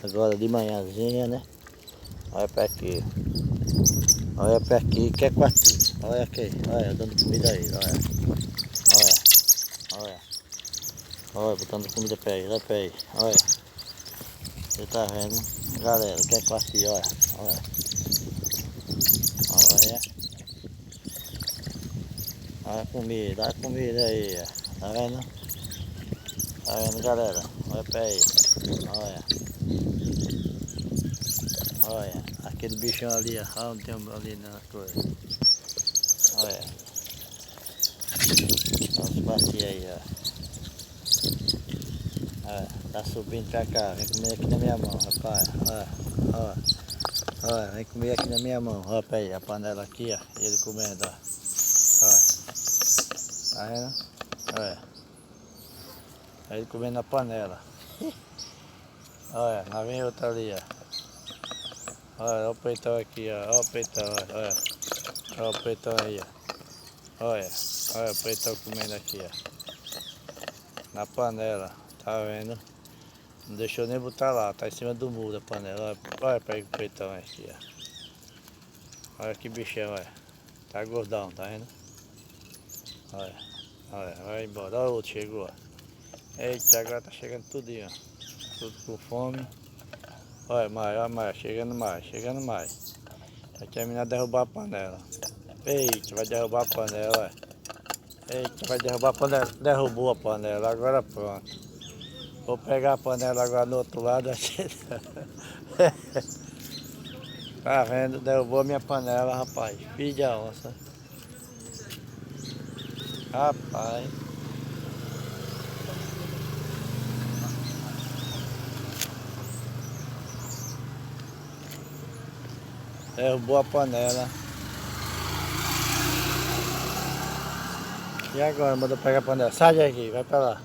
Agora de manhãzinha, né? Olha pra aqui. Olha pra aqui, que é quartinho. Olha aqui, olha, dando comida aí, olha. Olha. Olha. Olha, botando comida pra ele, olha pra ele. Olha. Você tá vendo? Galera, que é quartinho, olha. Olha. Olha. Olha a comida aí, ó. Tá vendo? Tá vendo, galera? Olha pra aí. Olha. Olha. Aquele bichão ali, ó. Olha onde tem ali na coisa. Olha. Olha os quartinhos aí, ó. Olha, tá subindo pra cá, vem comer aqui na minha mão, rapaz. Olha, olha, olha, vem comer aqui na minha mão. Olha pra aí, a panela aqui, ó. E ele comendo, ó. Olha, tá vendo? Olha. Ele comendo na panela. Olha, lá vem outra ali, ó. Olha o peitão aqui, ó. Olha o peitão, olha. Olha o peitão aí, ó. Olha, olha o peitão comendo aqui, ó. Na panela, tá vendo? Não deixou nem botar lá, tá em cima do muro da panela. Olha, olha pra aí o peitão aqui, ó. Olha que bichão, olha. Tá gordão, tá vendo? Olha, olha, vai embora. Olha o outro chegou, ó. Eita, agora tá chegando tudinho, ó. Tudo com fome. Olha mais, chegando mais, chegando mais. Vai terminar de derrubar a panela. Eita, vai derrubar a panela, olha. Eita, vai derrubar a panela. Derrubou a panela, agora pronto. Vou pegar a panela agora no outro lado. Tá vendo? Derrubou minha panela, rapaz. Filho de onça. Rapaz. Derrubou a panela. E agora? Manda pegar a panela. Sai daqui, vai pra lá.